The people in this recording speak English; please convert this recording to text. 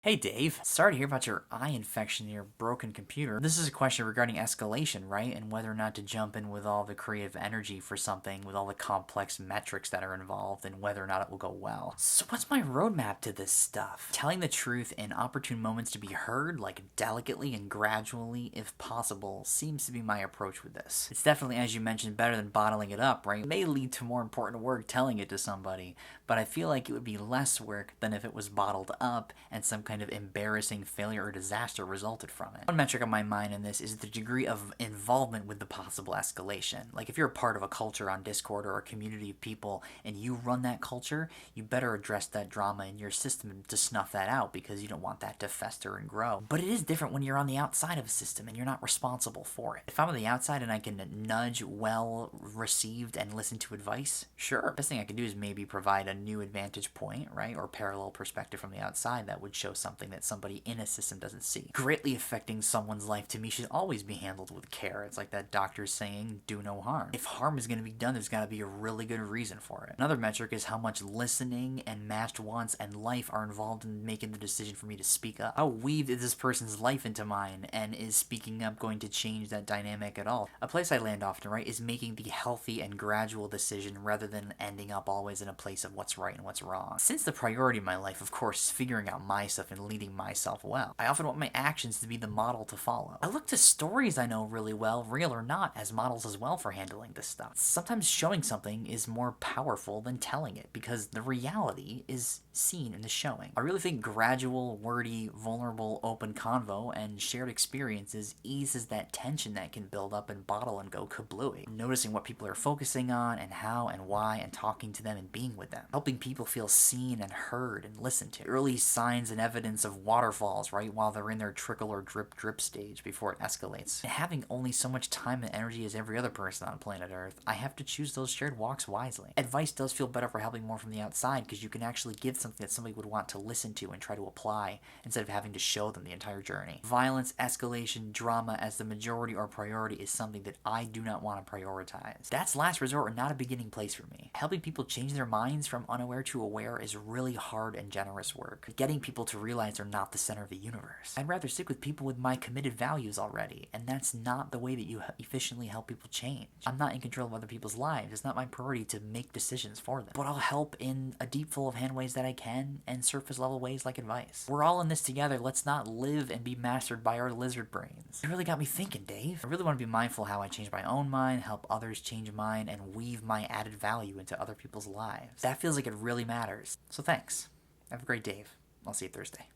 Hey Dave, sorry to hear about your eye infection in your broken computer. This is a question regarding escalation, right? And whether or not to jump in with all the creative energy for something, with all the complex metrics that are involved, and whether or not it will go well. So, what's my roadmap to this stuff? Telling the truth in opportune moments to be heard, like delicately and gradually, if possible, seems to be my approach with this. It's definitely, as you mentioned, better than bottling it up, right? It may lead to more important work telling it to somebody, but I feel like it would be less work than if it was bottled up and some kind of embarrassing failure or disaster resulted from it. One metric on my mind in this is the degree of involvement with the possible escalation. Like if you're a part of a culture on Discord or a community of people and you run that culture, you better address that drama in your system to snuff that out because you don't want that to fester and grow. But it is different when you're on the outside of a system and you're not responsible for it. If I'm on the outside and I can nudge well received and listen to advice, sure. Best thing I can do is maybe provide a new advantage point, right? Or parallel perspective from the outside that would show something that somebody in a system doesn't see. Greatly affecting someone's life to me should always be handled with care. It's like that doctor saying, do no harm. If harm is going to be done, there's got to be a really good reason for it. Another metric is how much listening and matched wants and life are involved in making the decision for me to speak up. How weaved is this person's life into mine, and is speaking up going to change that dynamic at all? A place I land often, right, is making the healthy and gradual decision rather than ending up always in a place of what's right and what's wrong. Since the priority in my life, of course, is figuring out my stuff and leading myself well, I often want my actions to be the model to follow. I look to stories I know really well, real or not, as models as well for handling this stuff. Sometimes showing something is more powerful than telling it because the reality is seen in the showing. I really think gradual, wordy, vulnerable, open convo and shared experiences eases that tension that can build up and bottle and go kablooey. Noticing what people are focusing on and how and why and talking to them and being with them. Helping people feel seen and heard and listened to. Early signs and evidence of waterfalls, right, while they're in their trickle or drip stage before it escalates. And having only so much time and energy as every other person on planet Earth, I have to choose those shared walks wisely. Advice does feel better for helping more from the outside because you can actually give something that somebody would want to listen to and try to apply instead of having to show them the entire journey. Violence, escalation, drama as the majority or priority is something that I do not want to prioritize. That's last resort and not a beginning place for me. Helping people change their minds from unaware to aware is really hard and generous work. Getting people to realize they're not the center of the universe. I'd rather stick with people with my committed values already, and that's not the way that you efficiently help people change. I'm not in control of other people's lives. It's not my priority to make decisions for them. But I'll help in a deep full of hand ways that I can, and surface level ways like advice. We're all in this together. Let's not live and be mastered by our lizard brains. It really got me thinking, Dave. I really want to be mindful how I change my own mind, help others change mine, and weave my added value into other people's lives. That feels like it really matters. So thanks. Have a great day. I'll see you Thursday.